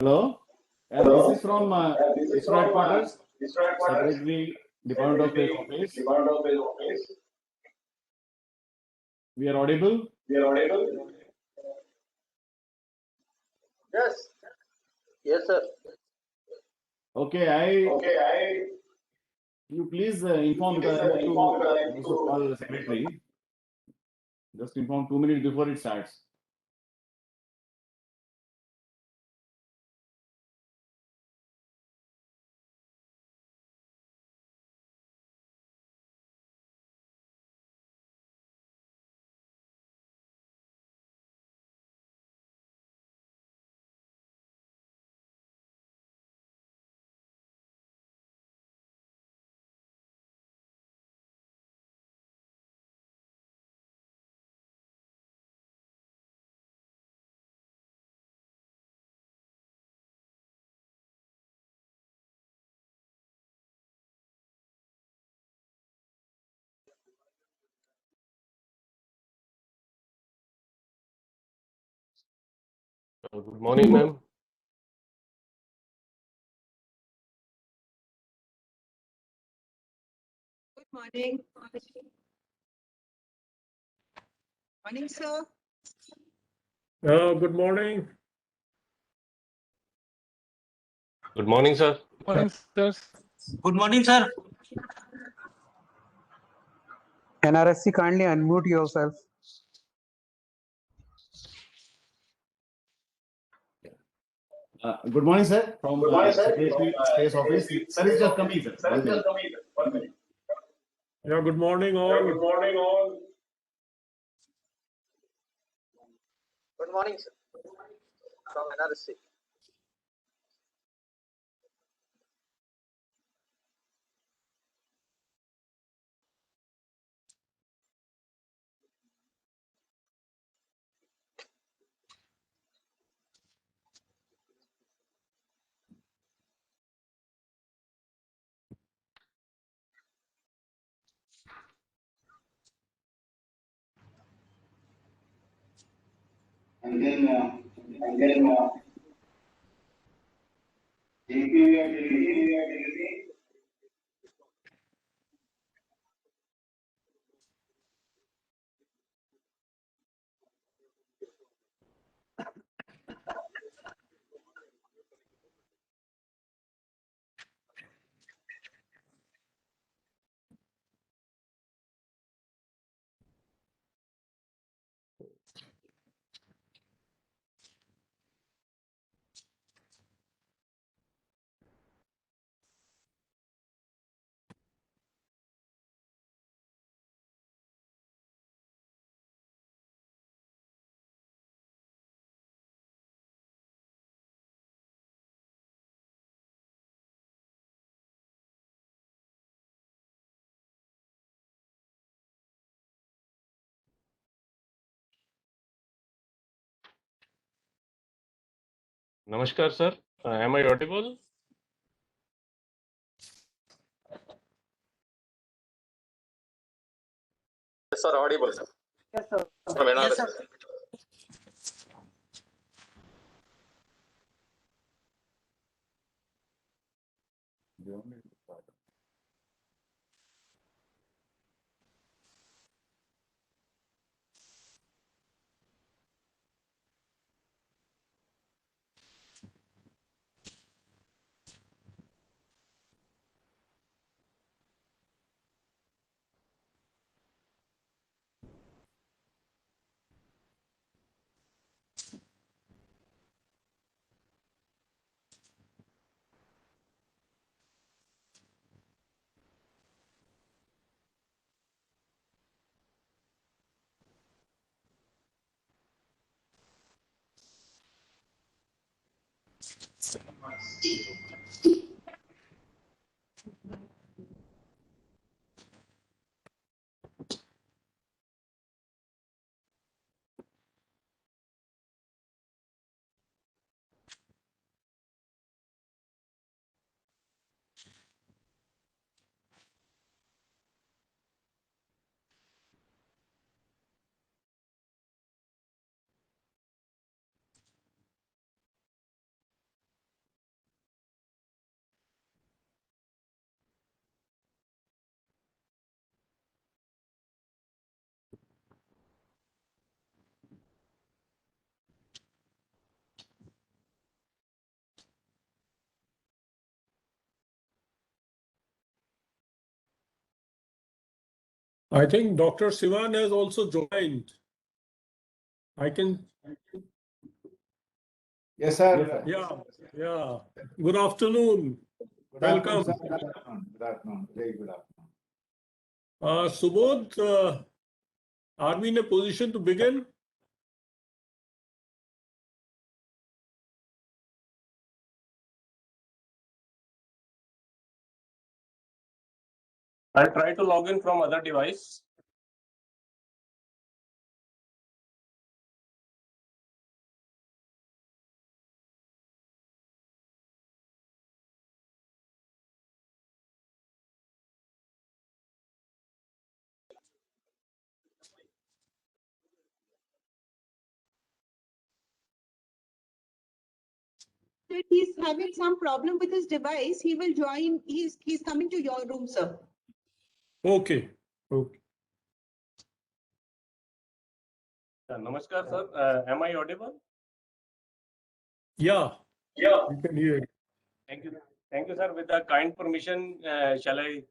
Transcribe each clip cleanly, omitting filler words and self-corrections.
Hello. This is from ISRO headquarters, Secretary, Department of Space Office. We are audible. Yes. Yes, sir. Okay, you please inform because I need to also call the secretary. Just inform 2 minutes before it starts. Good morning, ma'am. Good morning. Morning, sir. Good morning. Good morning, sir. Morning, sir. Good morning, sir. NRSC, kindly unmute yourself. Good morning, sir. From Secretary Space Office. Sir is just coming, sir. 1 minute. Yeah, good morning, all. Good morning, sir. From NRSC. And then JPV are telling me Namaskar, sir. Am I audible? Yes, sir. Audible, sir. Yes, sir. From NRSC. Yes, sir. I think Dr. Sivan has also joined. I can, Yes, Yes, sir. sir. yeah. Good afternoon. Good Welcome. afternoon, sir. Good afternoon. Good afternoon. Very good afternoon. Subodh, are we in a position to begin? I'll try to log in from other device. If he's having some problem with his device, he will join. He's coming to your room, sir. Okay. Okay. Namaskar, sir. Am I audible? Yeah. Yeah. You can hear. Thank you. Thank you, sir. With the kind permission, shall I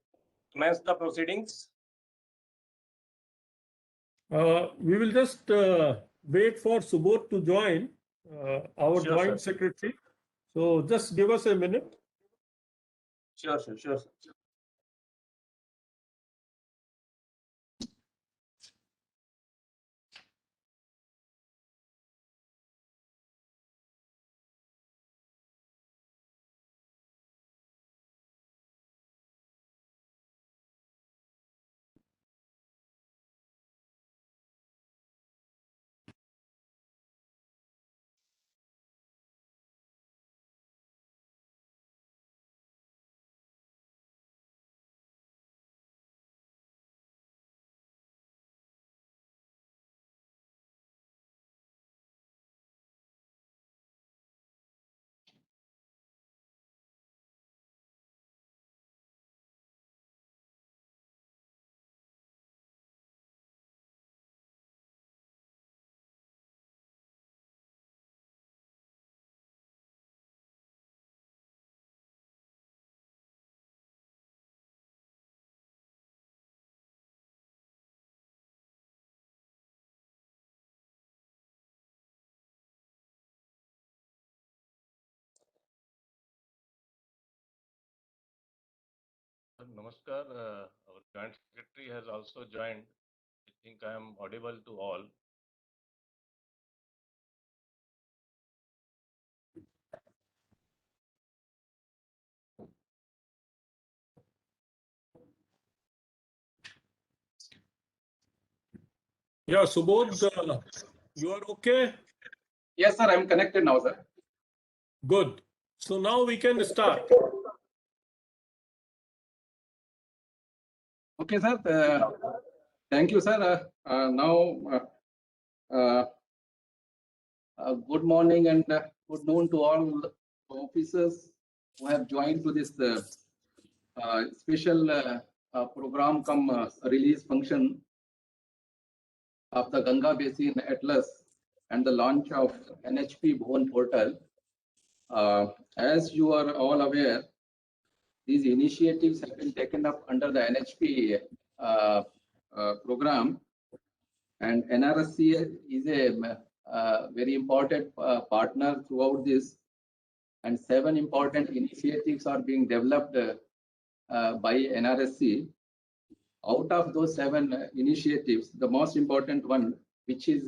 commence the proceedings? We will just wait for Subodh to join, our Sure, joint sir. secretary. So just give us a minute. Sure, sir. Sure, sir. Namaskar. Our joint secretary has also joined. I think I am audible to all. Yeah, Subodh, you are okay? Yes, sir. I'm connected now, sir. Good. So now we can start. Okay, sir. Thank you, sir. Good morning and good noon to all officers who have joined to this special program come release function of the Ganga Basin Atlas and the launch of NHP Bhuvan portal. As you are all aware, these initiatives have been taken up under the NHP program, and NRSC is a very important partner throughout this, and 7 important initiatives are being developed by NRSC. Out of those 7 initiatives, the most important one, which is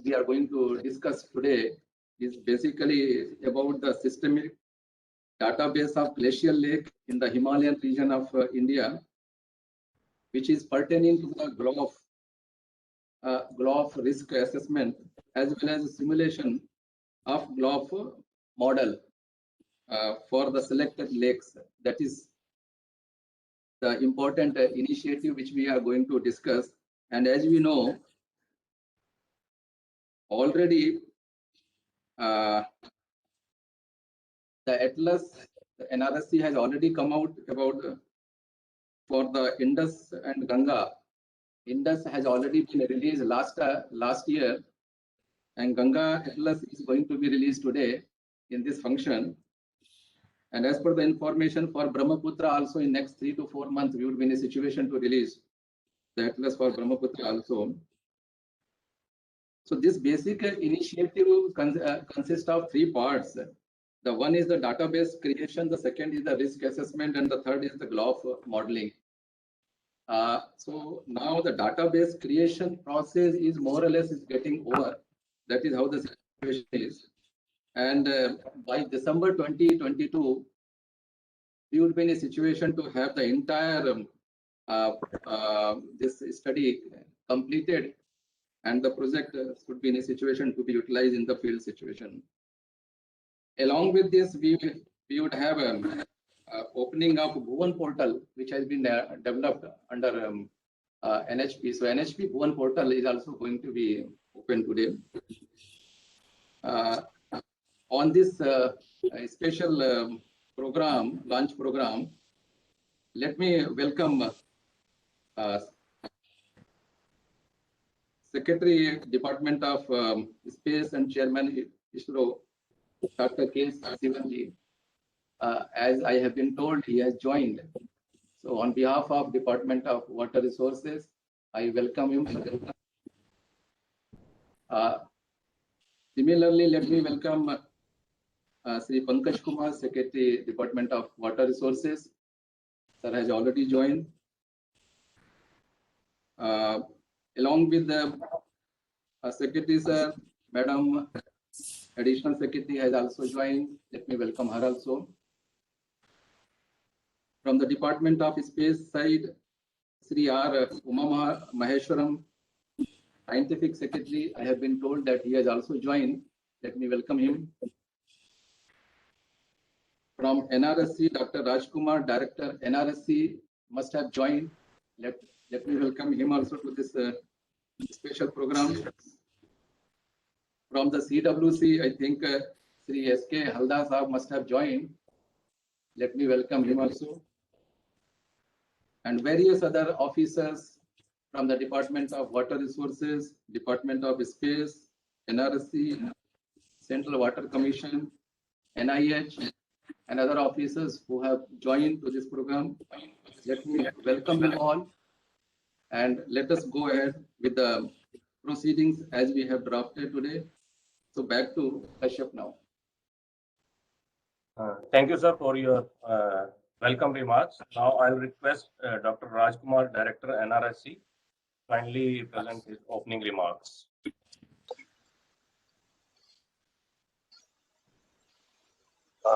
we are going to discuss today, is basically about the systemic database of glacial lake in the Himalayan region of India, which is pertaining to the GLOF risk assessment as well as simulation of GLOF model for the selected lakes. That is the important initiative which we are going to discuss. And as we know, already the Atlas, the NRSC has already come out about for the Indus and Ganga. Indus has already been released last year, and Ganga Atlas is going to be released today in this function. And as per the information for Brahmaputra, also in next 3 to 4 months, we would be in a situation to release. the Atlas for Brahmaputra also. So this basic initiative consists of three parts. The one is the database creation, the second is the risk assessment, and the third is the GLOF modeling. So now the database creation process is more or less is getting over. That is how the situation is. And by December 2022, we would be in a situation to have the entire this study completed, and the project should be in a situation to be utilized in the field situation. Along with this, we would have opening of Bhuvan portal, which has been developed under NHP. So NHP Bhuvan portal is also going to be open today. On this special program, launch program, let me welcome Secretary, Department of Space and Chairman ISRO, Dr. K. Sivanji. As I have been told, he has joined. So on behalf of Department of Water Resources, I welcome him. Similarly, let me welcome Sri Pankaj Kumar, Secretary, Department of Water Resources. Sir has already joined. Along with the Secretary, Sir, Madam Additional Secretary has also joined. Let me welcome her also. From the Department of Space side, Sri R. Uma Maheshwaram, Scientific Secretary. I have been told that he has also joined. Let me welcome him. From NRSC, Dr. Rajkumar, Director, NRSC, must have joined. Let me welcome him also to this special program. From the CWC, I think Sri S.K. Halda Sahab must have joined. Let me welcome him also. And various other officers from the Department of Water Resources, Department of Space, NRSC, Central Water Commission, NIH, and other officers who have joined to this program. Let me welcome them all. And let us go ahead with the proceedings as we have drafted today. So back to Kashyap now. Thank you, sir, for your welcome remarks. Now I'll request Dr. Rajkumar, Director, NRSC, kindly present his opening remarks.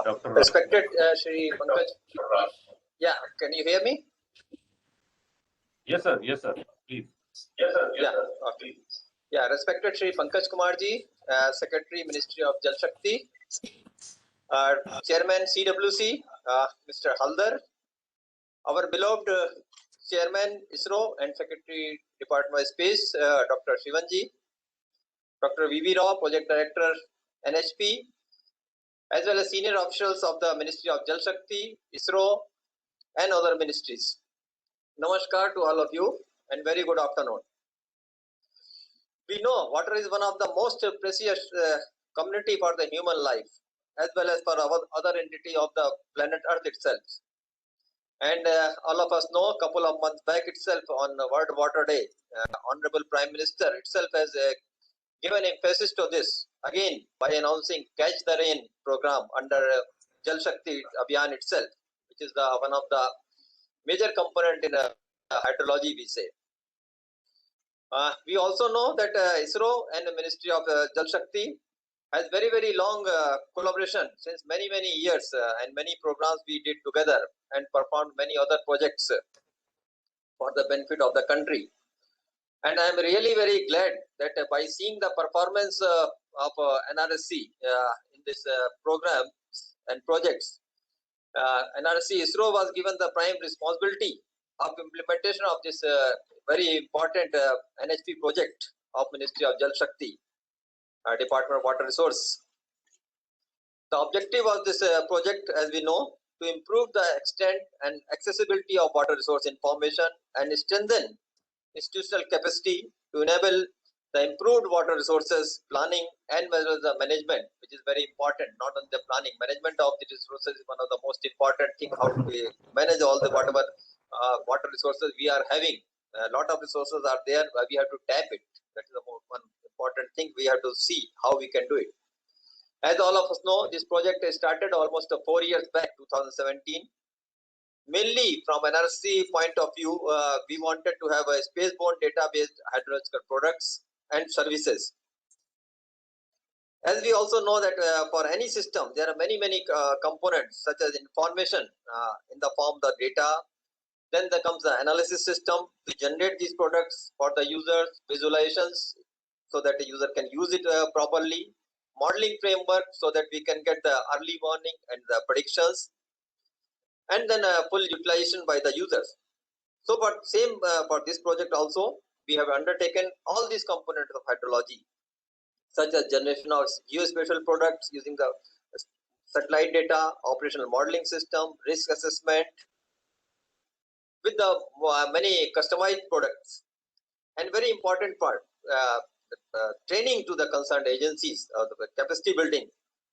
Dr. Respected Shri Pankaj. Yeah, can you hear me? Yes, sir. Yes, sir. Please. Yes, sir. Yeah. Okay. Yeah, respected Shri Pankaj Kumarji, Secretary, Ministry of Jal Shakti, Chairman CWC, Mr. Haldar, our beloved Chairman ISRO and Secretary Department of Space, Dr. Sivanji, Dr. V.V. Rao, Project Director, NHP, as well as senior officials of the Ministry of Jal Shakti, ISRO, and other ministries. Namaskar to all of you and very good afternoon. We know water is one of the most precious community for the human life, as well as for our other entity of the planet Earth itself. And all of us know a couple of months back itself on World Water Day, Honorable Prime Minister itself has given emphasis to this again by announcing Catch the Rain program under Jal Shakti Abhiyan itself, which is the one of the major component in hydrology, we say. We also know that ISRO and the Ministry of Jal Shakti has very, very long collaboration since many, many years and many programs we did together and performed many other projects for the benefit of the country. And I am really very glad that by seeing the performance of NRSC in this program and projects, NRSC ISRO was given the prime responsibility of implementation of this very important NHP project of Ministry of Jal Shakti, Department of Water Resource. The objective of this project, as we know, to improve the extent and accessibility of water resource information and strengthen institutional capacity to enable the improved water resources planning and as well as the management, which is very important. Not only the planning, management of the resources is one of the most important things. How to manage all the whatever water resources we are having A lot of resources are there, but we have to tap it. That is the one important thing. We have to see how we can do it. As all of us know, this project started almost 4 years back, 2017. Mainly from NRC point of view, we wanted to have a spaceborne data-based hydrological products and services. As we also know that for any system, there are many components such as information in the form of the data. Then there comes the analysis system to generate these products for the users, visualizations so that the user can use it properly, modeling framework so that we can get the early warning and the predictions, and then full utilization by the users. So, but same for this project also, we have undertaken all these components of hydrology, such as generation of geospatial products using the satellite data, operational modeling system, risk assessment, with the many customized products. And very important part, training to the concerned agencies, the capacity building,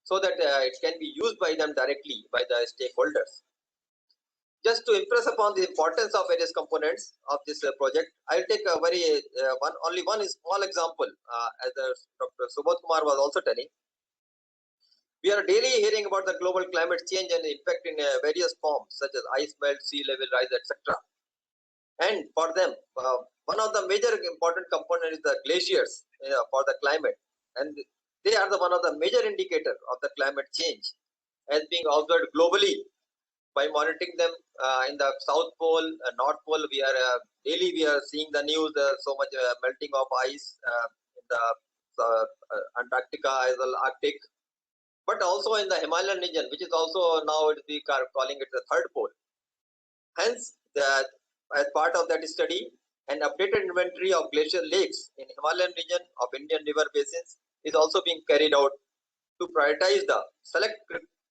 so that it can be used by them directly by the stakeholders. Just to impress upon the importance of various components of this project, I'll take a very only one small example, as Dr. Subodh Kumar was also telling. We are daily hearing about the global climate change and impact in various forms, such as ice melt, sea level rise, etc. And for them, one of the major important components is the glaciers for the climate, and they are one of the major indicator of the climate change, as being observed globally by monitoring them in the South Pole, North Pole. We are daily seeing the news, so much melting of ice in the Antarctica as well, Arctic, but also in the Himalayan region, which is also now we are calling it the third pole. Hence, as part of that study, an updated inventory of glacial lakes in Himalayan region of Indian river basins is also being carried out to prioritize the select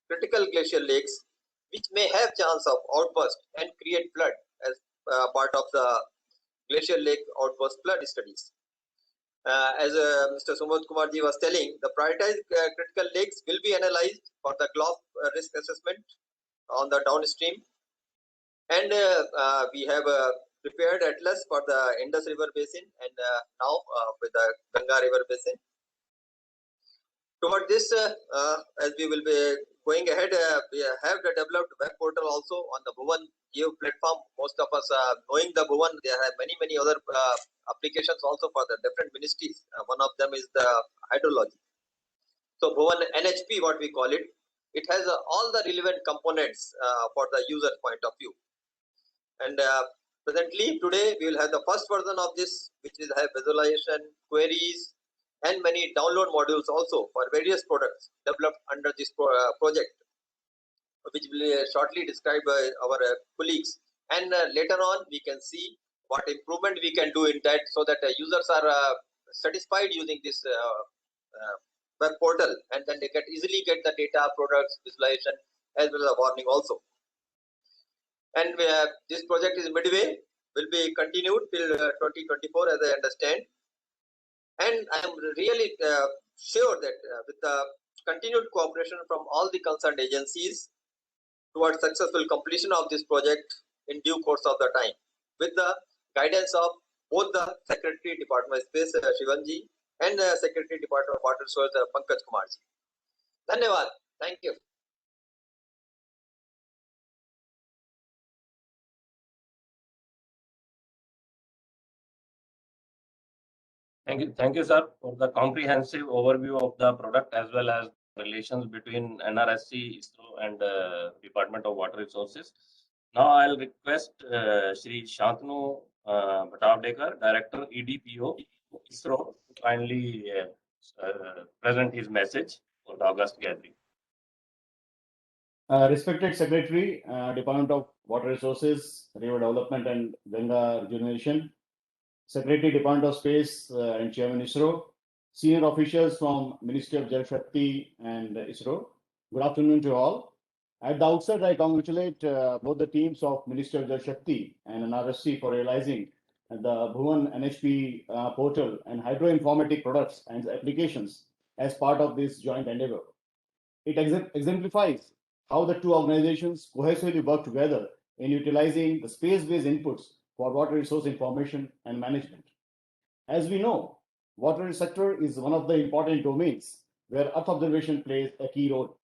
critical glacial lakes which may have chance of outburst and create flood as part of the glacial lake outburst flood studies. As Mr. Sumodh Kumar ji was telling, the prioritized critical lakes will be analyzed for the GLOF risk assessment on the downstream, and we have prepared atlas for the Indus River Basin and now with the Ganga River Basin. Toward this, as we will be going ahead, we have developed web portal also on the Bhuvan Geo platform. Most of us knowing the Bhuvan, there are many other applications also for the different ministries. One of them is the hydrology. So Bhuvan NHP, what we call it, it has all the relevant components for the user point of view. And presently today we will have the first version of this, which will have visualization, queries, and many download modules also for various products developed under this project, which will be shortly described by our colleagues. And later on, we can see what improvement we can do in that, so that users are satisfied using this web portal, and then they can easily get the data, products, visualization, as well as warning also. And this project is midway, will be continued till 2024, as I understand. And I am really sure that with the continued cooperation from all the concerned agencies towards successful completion of this project in due course of the time, with the guidance of both the Secretary Department of Space, Shivanji, and the Secretary Department of Water Resources, Pankaj Kumarji. Dhanyavad. Thank you. Thank you, sir, for the comprehensive overview of the product as well as relations between NRSC, ISRO, and Department of Water Resources. Now I'll request Shri Shantanu Bhattavdekar, Director EDPO, ISRO, to kindly present his message for the August gathering. Respected Secretary, Department of Water Resources, River Development and Ganga Rejuvenation, Secretary, Department of Space and Chairman ISRO, senior officials from Ministry of Jal Shakti and ISRO. Good afternoon to all. At the outset, I congratulate both the teams of Ministry of Jal Shakti and NRSC for realizing the Bhuvan NHP portal and hydroinformatic products and applications as part of this joint endeavor. It exemplifies how the two organizations cohesively work together in utilizing the space-based inputs for water resource information and management. As we know, water sector is one of the important domains where Earth observation plays a key role.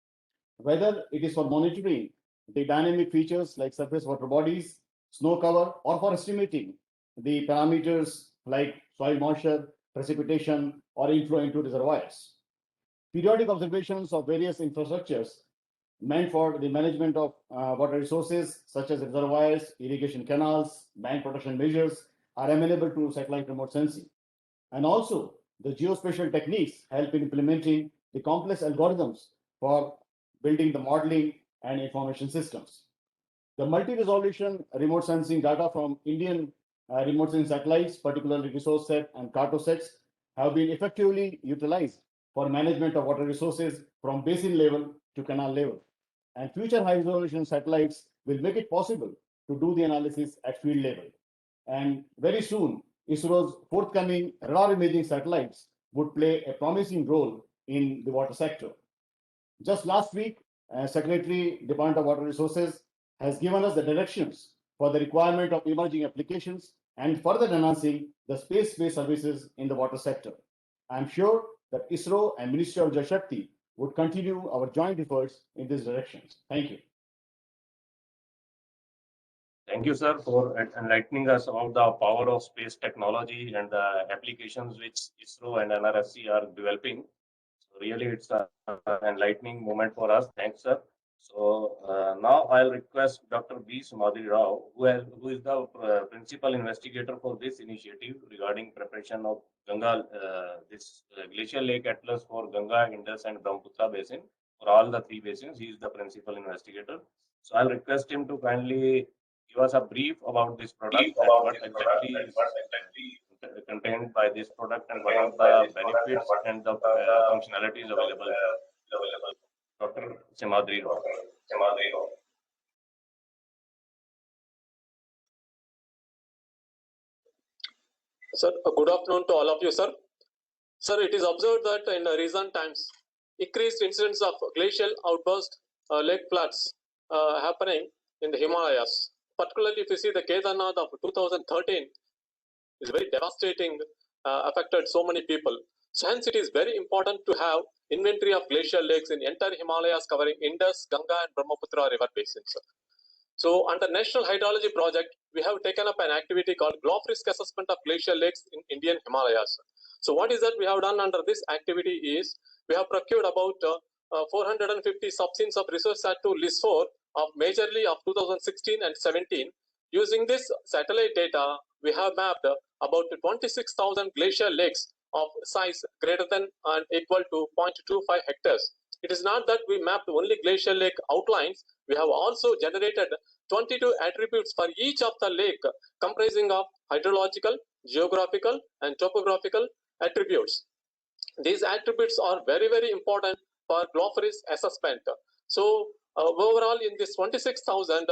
Whether it is for monitoring the dynamic features like surface water bodies, snow cover, or for estimating the parameters like soil moisture, precipitation, or inflow into reservoirs. Periodic observations of various infrastructures meant for the management of water resources, such as reservoirs, irrigation canals, bank protection measures, are amenable to satellite remote sensing. And also, the geospatial techniques help in implementing the complex algorithms for building the modeling and information systems. The multi-resolution remote sensing data from Indian remote sensing satellites, particularly ResourceSat and Cartosats, have been effectively utilized for management of water resources from basin level to canal level. And future high-resolution satellites will make it possible to do the analysis at field level. And very soon, ISRO's forthcoming radar imaging satellites would play a promising role in the water sector. Just last week, Secretary, Department of Water Resources has given us the directions for the requirement of emerging applications and further enhancing the space-based services in the water sector. I'm sure that ISRO and Ministry of Jal Shakti would continue our joint efforts in this direction. Thank you. Thank you, sir, for enlightening us about the power of space technology and the applications which ISRO and NRSC are developing. So really, it's an enlightening moment for us. Thanks, sir. So now I'll request Dr. B. Samadhi Rao, who is the principal investigator for this initiative regarding preparation of Ganga, this glacial lake atlas for Ganga, Indus, and Brahmaputra basin. For all the three basins, he is the principal investigator. So I'll request him to kindly give us a brief about this product, what exactly is contained by this product, and what are the benefits and the functionalities available. Dr. Samadhi Rao. Sir, good afternoon to all of you, sir. Sir, it is observed that in recent times, increased incidents of glacial outburst, lake floods happening in the Himalayas. Particularly, if you see the Kedarnath of 2013, is very devastating, affected so many people. So hence, it is very important to have inventory of glacial lakes in entire Himalayas covering Indus, Ganga, and Brahmaputra river basins. So under National Hydrology Project, we have taken up an activity called Global Risk Assessment of Glacial Lakes in Indian Himalayas. So what is that we have done under this activity is, we have procured about 450 subscenes of ResourceSat-2 LIS4 of majorly of 2016 and 17. Using this satellite data, we have mapped about 26,000 glacial lakes of size greater than and equal to 0.25 hectares. It is not that we mapped only glacial lake outlines. We have also generated 22 attributes for each of the lake, comprising of hydrological, geographical, and topographical attributes. These attributes are very, very important for global risk assessment. So overall, in this 26,000,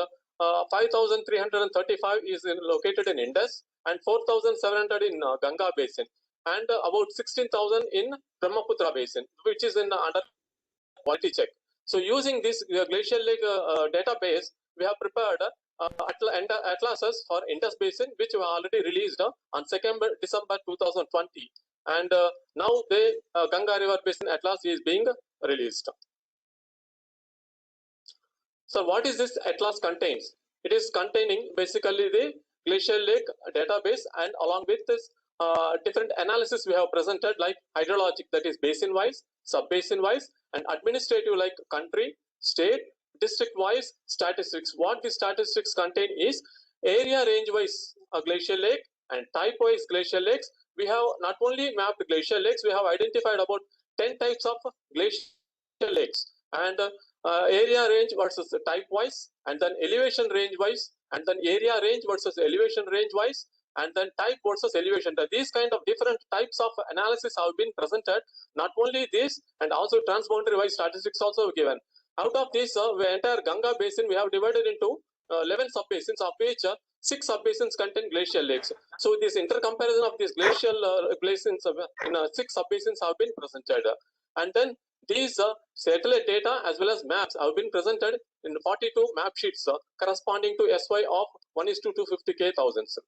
5,335 is located in Indus and 4,700 in Ganga basin, and about 16,000 in Brahmaputra basin, which is in under quality check. So using this glacial lake database, we have prepared atlases for Indus basin, which we already released on 2nd December 2020. And now the Ganga river basin atlas is being released. So what is this atlas contains? It is containing basically the glacial lake database, and along with this different analysis we have presented, like hydrologic, that is basin wise, sub-basin wise, and administrative like country, state, district wise statistics. What the statistics contain is area range wise glacial lake and type wise glacial lakes. We have not only mapped glacial lakes, we have identified about 10 types of glacial lakes, and area range versus type wise, and then elevation range wise, and then area range versus elevation range wise, and then type versus elevation. These kind of different types of analysis have been presented. Not only this, and also transboundary wise statistics also given. Out of this, the entire Ganga basin we have divided into 11 sub-basins, of which 6 sub-basins contain glacial lakes. So this intercomparison of these glacial basins in 6 sub-basins have been presented. And then These satellite data as well as maps have been presented in 42 map sheets corresponding to SY of 1:250K thousands.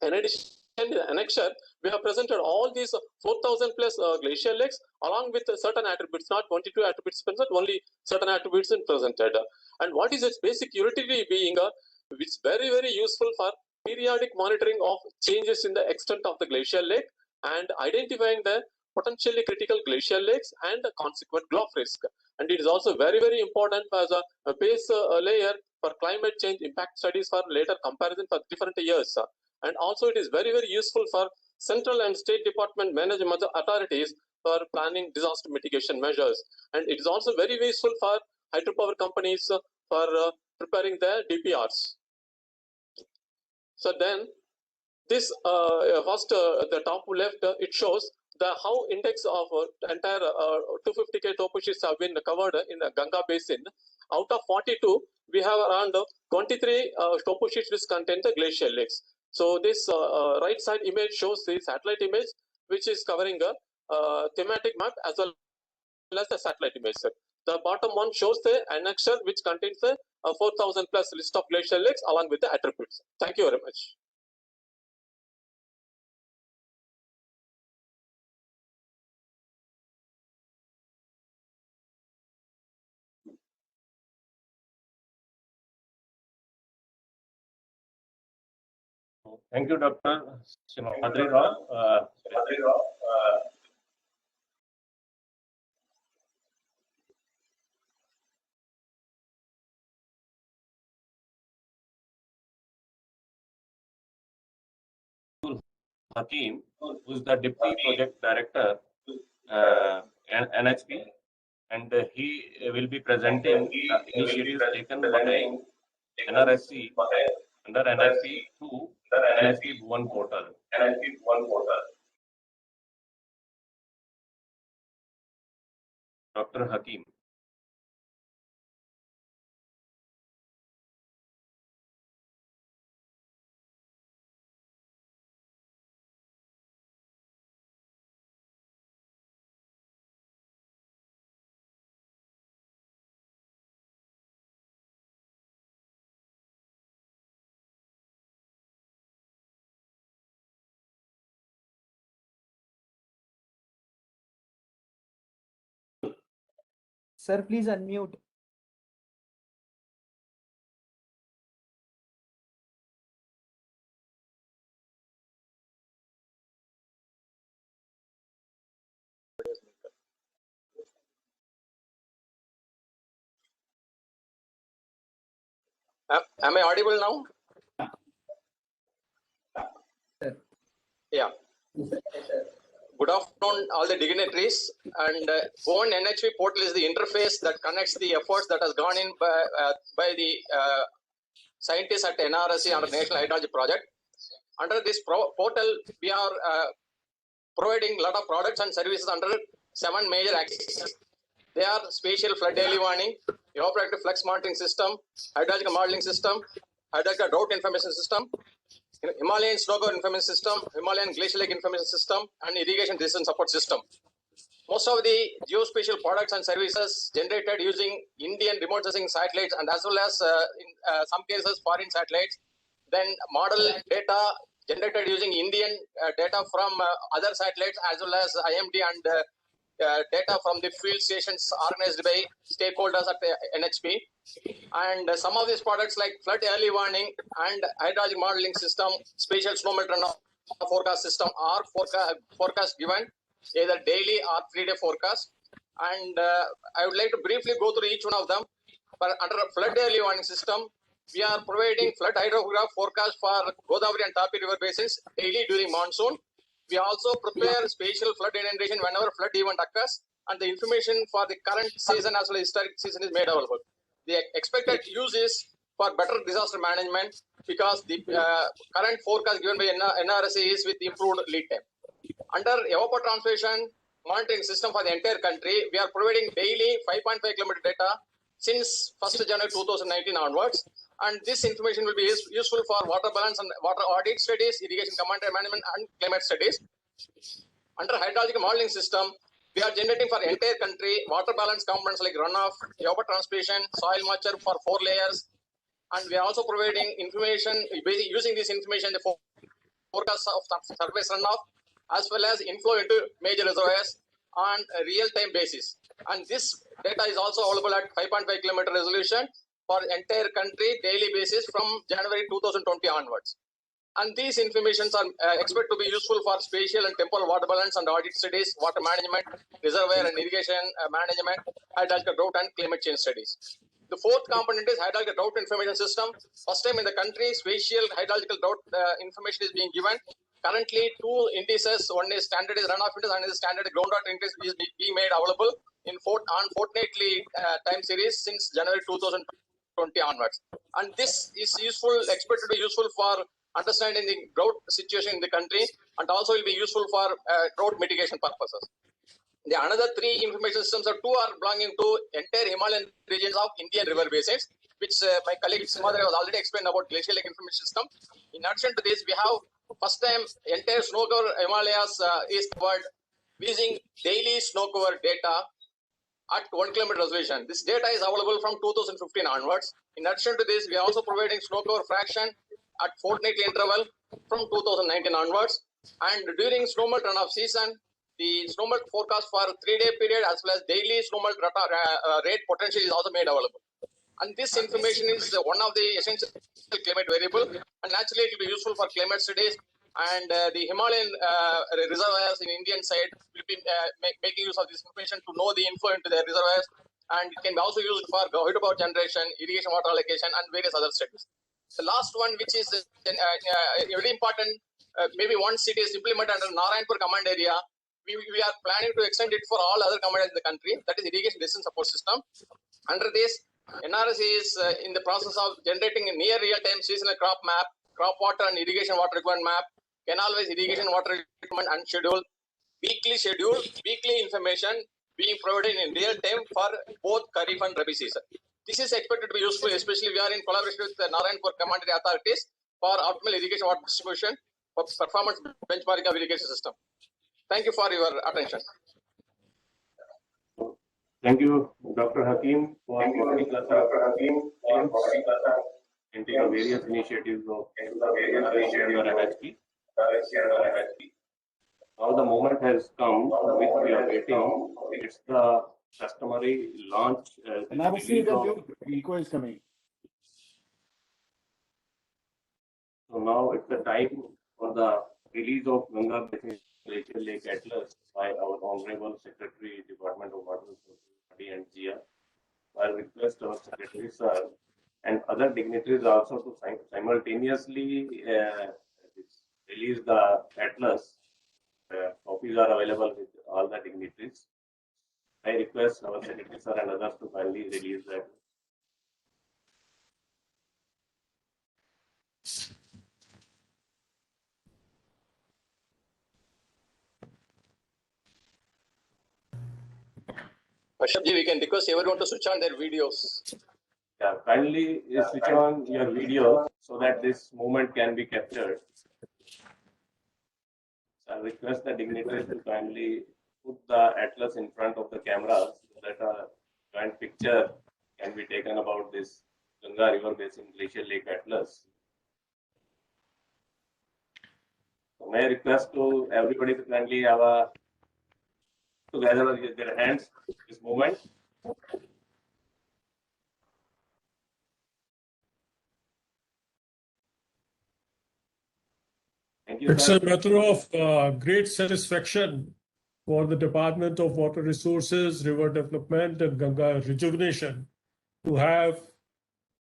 In addition, in the annexure, we have presented all these 4,000 plus glacial lakes along with certain attributes, not 22 attributes present, only certain attributes in presented. And what is its basic utility being, which is very, very useful for periodic monitoring of changes in the extent of the glacial lake and identifying the potentially critical glacial lakes and the consequent glow risk. And it is also very, very important as a base layer for climate change impact studies for later comparison for different years. And also it is very, very useful for central and state department management authorities for planning disaster mitigation measures. And it is also very useful for hydropower companies for preparing their DPRs. So then this first, the top left, it shows the how index of entire 250K topo sheets have been covered in the Ganga basin. Out of 42, we have around 23 topo sheets which contain the glacial lakes. So this right side image shows the satellite image, which is covering a thematic map as well as the satellite image. The bottom one shows the annexure, which contains the 4,000 plus list of glacial lakes along with the attributes. Thank you very much. Thank you, Dr. Simhadri Rao. Hakim, who is the Deputy Project Director, NHP, and he will be presenting initiatives taken by NRSC under NHP 2, NHP Bhuvan portal. Dr. Hakim. Sir, please unmute. Am I audible now? Yeah. Good afternoon, all the dignitaries. And Bhuvan NHP portal is the interface that connects the efforts that has gone in by the scientists at NRSC under National Hydrology Project. Under this portal, we are providing a lot of products and services under 7 major axes. They are spatial flood early warning, evaporative flux monitoring system, hydrological modeling system, hydrological drought information system, Himalayan snow cover information system, Himalayan glacial lake information system, and irrigation decision support system. Most of the geospatial products and services generated using Indian remote sensing satellites and as well as in some cases foreign satellites. Then model data generated using Indian data from other satellites as well as IMD and data from the field stations organized by stakeholders at the NHP. And some of these products like flood early warning and hydrologic modeling system, spatial snowmelt runoff forecast system are forecast given either daily or 3-day forecast. And I would like to briefly go through each one of them. But under a flood early warning system, we are providing flood hydrograph forecast for Godavari and Tapi river basins daily during monsoon. We also prepare spatial flood inundation whenever flood event occurs, and the information for the current season as well as historic season is made available. The expected use is for better disaster management because the current forecast given by NRSC is with improved lead time. Under evapotranspiration monitoring system for the entire country, we are providing daily 5.5 kilometer data since 1st January 2019 onwards. And this information will be useful for water balance and water audit studies, irrigation command management, and climate studies. Under hydrological modeling system, We are generating for entire country water balance components like runoff, evapotranspiration, soil moisture for 4 layers, and we are also providing information using this information the forecast of surface runoff as well as inflow into major reservoirs on a real-time basis. And this data is also available at 5.5 kilometer resolution for entire country daily basis from January 2020 onwards. And these informations are expected to be useful for spatial and temporal water balance and audit studies, water management, reservoir and irrigation management, hydrological drought and climate change studies. The fourth component is hydrological drought information system. First time in the country, spatial hydrological drought information is being given. Currently, two indices, one is standardized runoff index and is standard groundwater index is being made available in fortnightly time series since January 2020 onwards. And this is useful, expected to be useful for understanding the drought situation in the country, and also will be useful for drought mitigation purposes. The another three information systems are two are belonging to entire Himalayan regions of Indian river basins, which my colleague Simadre was already explained about glacial lake information system. In addition to this, we have first time entire snow cover Himalayas is covered using daily snow cover data at 1 kilometer resolution. This data is available from 2015 onwards. In addition to this, we are also providing snow cover fraction at fortnightly interval from 2019 onwards. And during snowmelt runoff season, the snowmelt forecast for 3-day period as well as daily snowmelt rate potential is also made available. And this information is one of the essential climate variable, and naturally it will be useful for climate studies. And the Himalayan reservoirs in Indian side will be making use of this information to know the inflow into their reservoirs, and it can be also used for hydropower generation, irrigation water allocation, and various other studies. The last one, which is very important, maybe one city is implemented under Narayanpur command area. We are planning to extend it for all other command areas in the country, that is irrigation decision support system. Under this, NRC is in the process of generating a near real-time seasonal crop map, crop water and irrigation water requirement map, canal-wise irrigation water requirement and schedule, weekly information being provided in real time for both Kharif and Rabi season. This is expected to be useful, especially we are in collaboration with the Narayanpur command area authorities for optimal irrigation water distribution for performance benchmarking of irrigation system. Thank you for your attention. Thank you, Dr. Hakim, for providing us into the various initiatives of NHP. Now the moment has come which we are waiting. It's the customary launch. Echo is coming. So now it's the time for the release of Ganga Basin Glacial Lake Atlas by our Honorable Secretary, Department of Water Resources and GIA. I request our Secretary Sir and other dignitaries also to simultaneously release the Atlas. Copies are available with all the dignitaries. I request our Secretary Sir and others to kindly release that. Kashyapji, we can request everyone to switch on their videos. Yeah, kindly switch on your video so that this moment can be captured. So I request the dignitaries to kindly put the Atlas in front of the cameras so that a joint picture can be taken about this Ganga River Basin Glacial Lake Atlas. So may I request to everybody to kindly have a together with their hands this moment. Thank you, It's sir. a matter of great satisfaction for the Department of Water Resources, River Development and Ganga Rejuvenation to have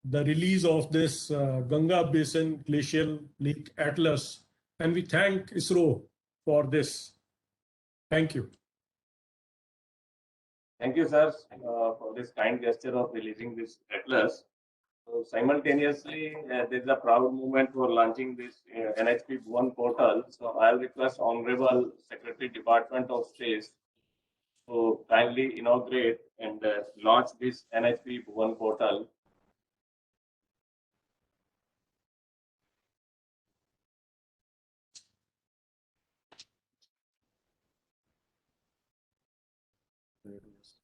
the release of this Ganga Basin Glacial Lake Atlas. And we thank ISRO for this. Thank you. Thank you, sir, for this kind gesture of releasing this Atlas. So simultaneously, there is a proud moment for launching this NHP Bhuvan portal. So I'll request Honorable Secretary Department of Space to kindly inaugurate and launch this NHP Bhuvan portal.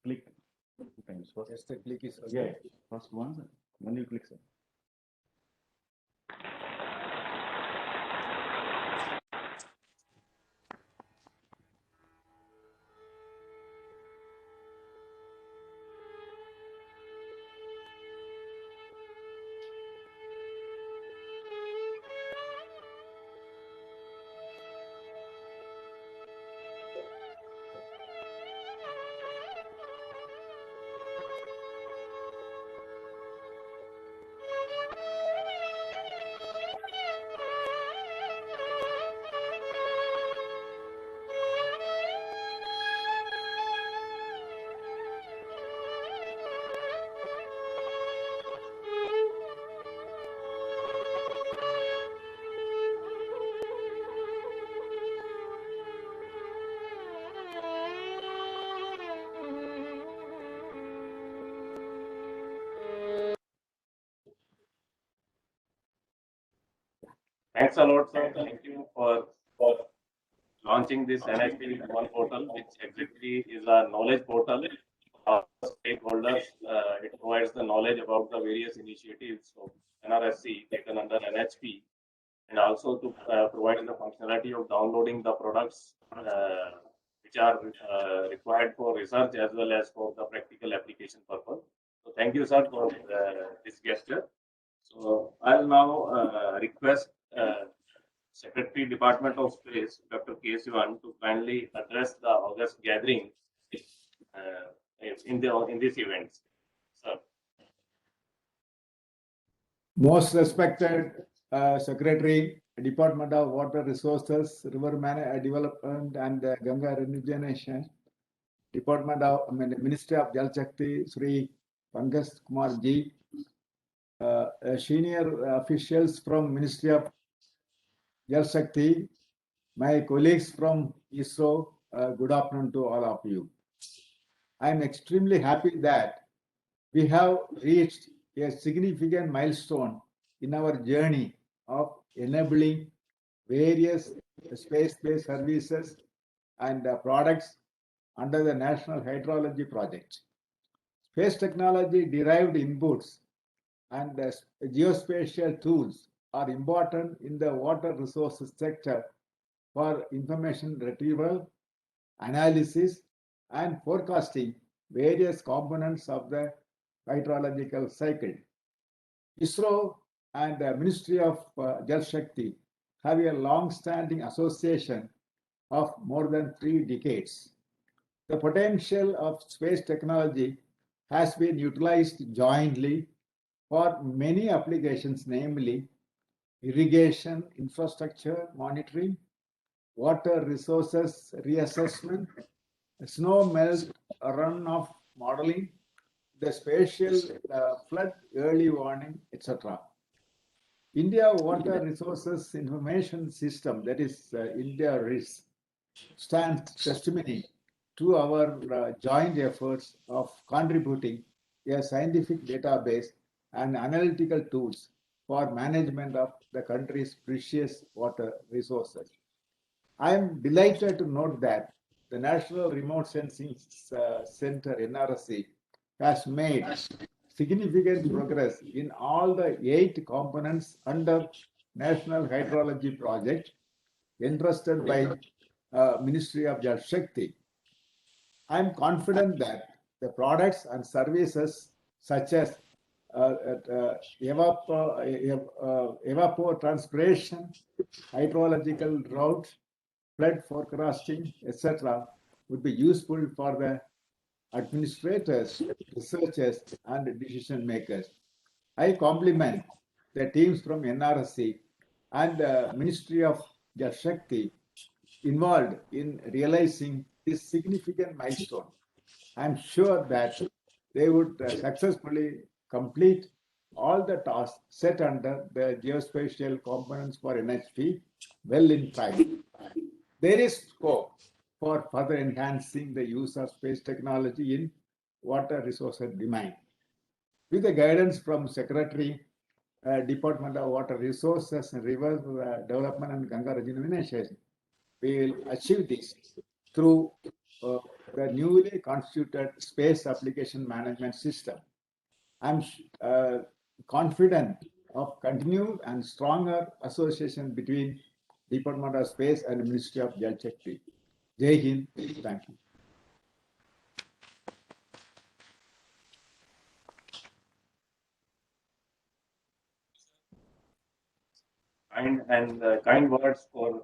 Click 2 times. First, Just a click is yeah, first one, then you click, sir. Thanks a lot, sir. Thank you for launching this NHP One portal, which exactly is a knowledge portal for stakeholders. It provides the knowledge about the various initiatives of NRSC taken under NHP, and also to provide the functionality of downloading the products which are required for research as well as for the practical application purpose. So thank you, sir, for this gesture. So I'll now request Secretary, Department of Space, Dr. K. Sivan, to kindly address the August gathering in this event. Sir. Most respected Secretary, Department of Water Resources, River Development and Ganga Rejuvenation, Department of Ministry of Jal Shakti, Sri Pankaj Kumar Ji, senior officials from Ministry of Jal Shakti, my colleagues from ISRO, good afternoon to all of you. I am extremely happy that we have reached a significant milestone in our journey of enabling various space-based services and products under the National Hydrology Project. Space technology derived inputs and geospatial tools are important in the water resources sector for information retrieval, analysis, and forecasting various components of the hydrological cycle. ISRO and the Ministry of Jal Shakti have a long-standing association of more than 3 decades. The potential of space technology has been utilized jointly for many applications, namely irrigation infrastructure monitoring, water resources reassessment, snow melt runoff modeling, the spatial flood early warning, etc. India Water Resources Information System, that is India RIS, stands testimony to our joint efforts of contributing a scientific database and analytical tools for management of the country's precious water resources. I am delighted to note that the National Remote Sensing Center, NRSC, has made significant progress in all the 8 components under National Hydrology Project entrusted by Ministry of Jal Shakti. I am confident that the products and services such as evapotranspiration, hydrological drought, flood forecasting, etc., would be useful for the administrators, researchers, and decision makers. I compliment the teams from NRSC and the Ministry of Jal Shakti involved in realizing this significant milestone. I am sure that they would successfully complete all the tasks set under the geospatial components for NHP well in time. There is scope for further enhancing the use of space technology in water resources domain. With the guidance from Secretary, Department of Water Resources and River Development and Ganga Rejuvenation, we will achieve this through the newly constituted Space Application Management System. I'm confident of continued and stronger association between Department of Space and Ministry of Jal Shakti. Jai Hind. Thank you. Kind words for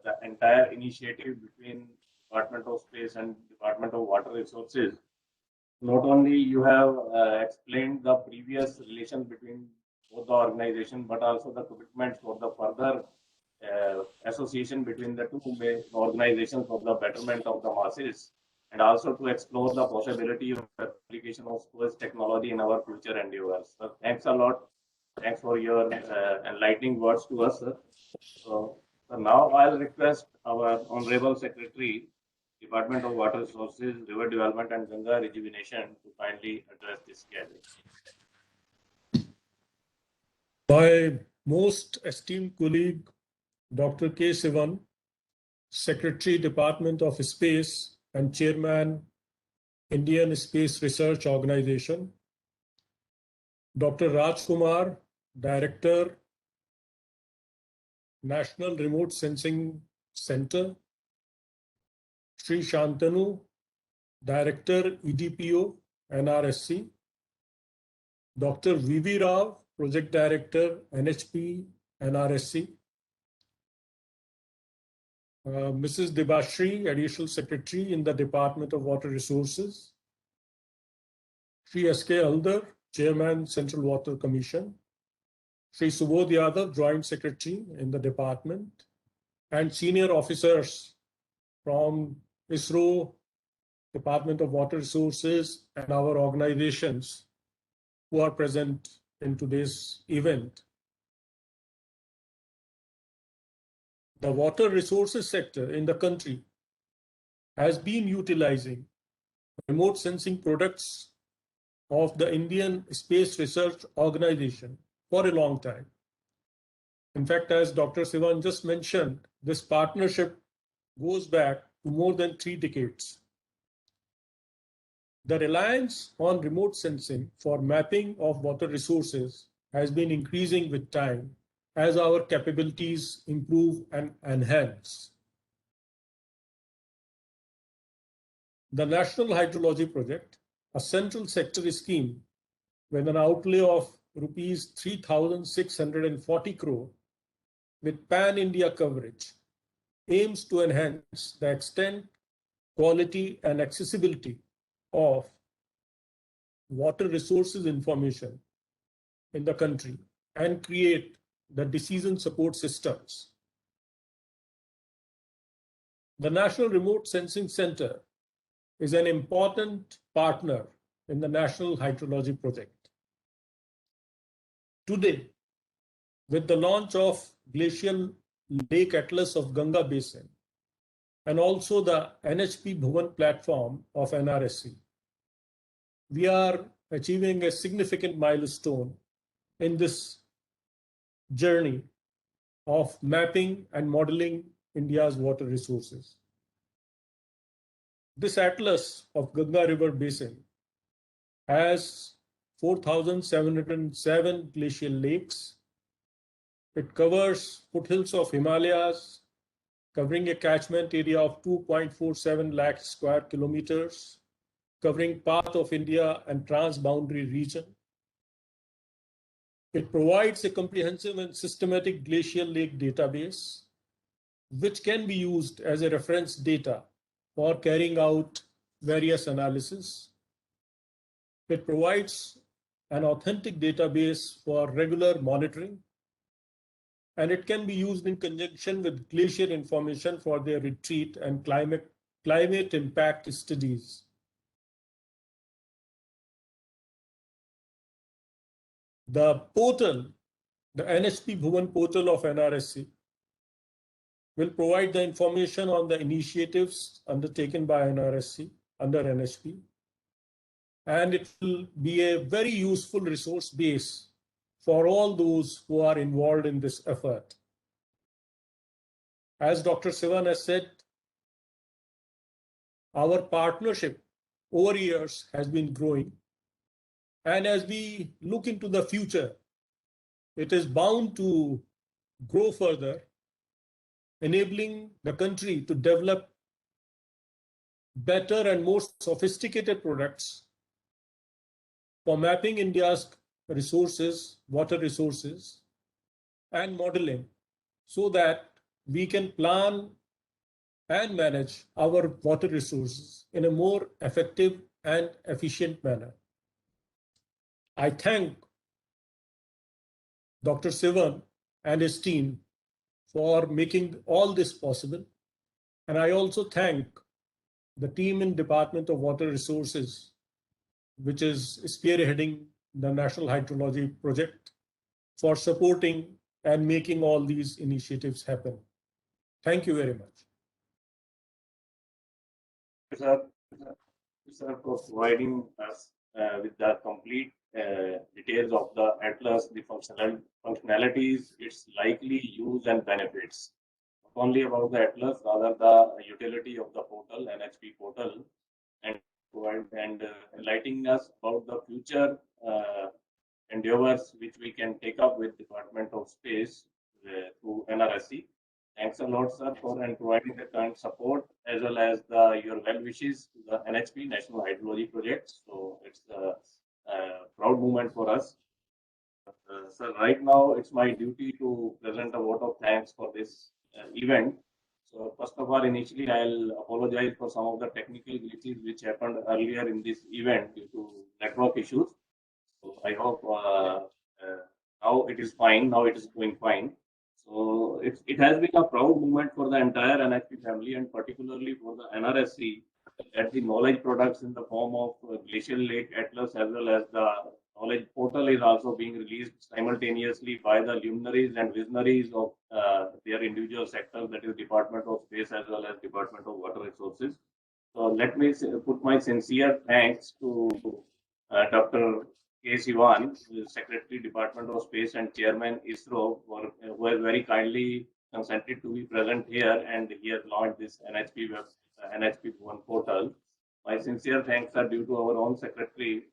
the entire initiative between Department of Space and Department of Water Resources. Not only you have explained the previous relation between both the organization, but also the commitments for the further association between the two main organizations for the betterment of the masses, and also to explore the possibility of application of space technology in our future endeavors. So thanks a lot. Thanks for your enlightening words to us, sir. So now I'll request our Honorable Secretary, Department of Water Resources, River Development and Ganga Rejuvenation to kindly address this gathering. My most esteemed colleague, Dr. K. Sivan, Secretary, Department of Space and Chairman, Indian Space Research Organization, Dr. Raj Kumar, Director, National Remote Sensing Center, Sri Shantanu, Director, EDPO, NRSC, Dr. V.V. Rao, Project Director, NHP, NRSC, Mrs. Debashri, Additional Secretary in the Department of Water Resources, Sri S.K. Aldar, Chairman, Central Water Commission, Sri Subodh Yadav, Joint Secretary in the department, and senior officers from ISRO, Department of Water Resources, and our organizations who are present in today's event. The water resources sector in the country has been utilizing remote sensing products of the Indian Space Research Organization for a long time. In fact, as Dr. Sivan just mentioned, this partnership goes back to more than 3 decades. The reliance on remote sensing for mapping of water resources has been increasing with time as our capabilities improve and enhance. The National Hydrology Project, a central sector scheme with an outlay of rupees 3,640 crore with pan-India coverage, aims to enhance the extent, quality, and accessibility of water resources information in the country and create the decision support systems. The National Remote Sensing Center is an important partner in the National Hydrology Project. Today, with the launch of Glacial Lake Atlas of Ganga Basin and also the NHP Bhuvan platform of NRSC, we are achieving a significant milestone in this journey of mapping and modeling India's water resources. This atlas of Ganga River Basin has 4,707 glacial lakes. It covers foothills of Himalayas, covering a catchment area of 2.47 lakh square kilometers, covering part of India and transboundary region. It provides a comprehensive and systematic glacial lake database, which can be used as a reference data for carrying out various analysis. It provides an authentic database for regular monitoring, and it can be used in conjunction with glacier information for their retreat and climate impact studies. The portal, the NHP Bhuvan portal of NRSC, will provide the information on the initiatives undertaken by NRSC under NHP, and it will be a very useful resource base for all those who are involved in this effort. As Dr. Sivan has said, our partnership over years has been growing. And as we look into the future, it is bound to grow further, enabling the country to develop better and more sophisticated products for mapping India's resources, water resources, and modeling, so that we can plan and manage our water resources in a more effective and efficient manner. I thank Dr. Sivan and his team for making all this possible. And I also thank the team in Department of Water Resources, which is spearheading the National Hydrology Project, for supporting and making all these initiatives happen. Thank you very much. Sir, for providing us with the complete details of the Atlas, the functionalities, its likely use and benefits. Not only about the Atlas, rather the utility of the portal, NHP portal, and enlightening us about the future endeavors which we can take up with Department of Space through NRSC. Thanks a lot, sir, for providing the kind support as well as your well wishes to the NHP, National Hydrology Project. So it's a proud moment for us. Sir, right now it's my duty to present a vote of thanks for this event. So first of all, initially I'll apologize for some of the technical glitches which happened earlier in this event due to network issues. So I hope now it is fine. Now it is going fine. So it has been a proud moment for the entire NHP family and particularly for the NRSC that the knowledge products in the form of Glacial Lake Atlas as well as the knowledge portal is also being released simultaneously by the luminaries and visionaries of their individual sectors, that is Department of Space as well as Department of Water Resources. So let me put my sincere thanks to Dr. K. Sivan, Secretary, Department of Space and Chairman ISRO, who has very kindly consented to be present here, and he has launched this NHP One portal. My sincere thanks are due to our own Secretary,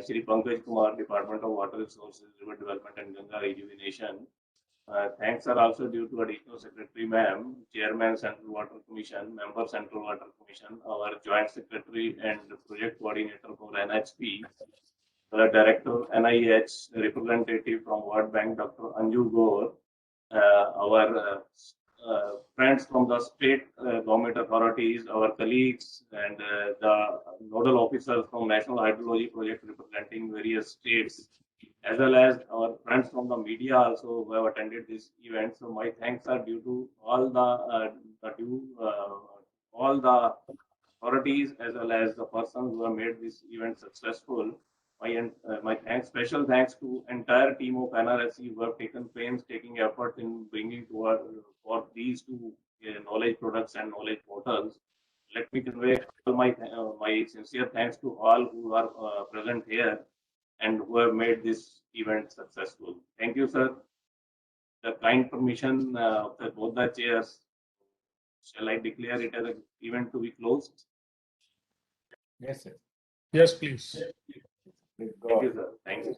Shri Pankaj Kumar, Department of Water Resources, River Development and Ganga Rejuvenation. Thanks are also due to Additional Secretary Ma'am, Chairman Central Water Commission, Member Central Water Commission, our Joint Secretary and Project Coordinator for NHP, the Director NIH, representative from World Bank, Dr. Anju Gaur, our friends from the state government authorities, our colleagues, and the nodal officers from National Hydrology Project representing various states, as well as our friends from the media also who have attended this event. So my thanks are due to all the authorities as well as the persons who have made this event successful. My thanks, special thanks to entire team of NRSC who have taken painstaking effort in bringing to for these two knowledge products and knowledge portals. Let me convey my sincere thanks to all who are present here and who have made this event successful. Thank you, sir. The kind permission of both the chairs. Shall I declare it as an event to be closed? Yes, sir. Yes, please. Thank you, sir. Thank you.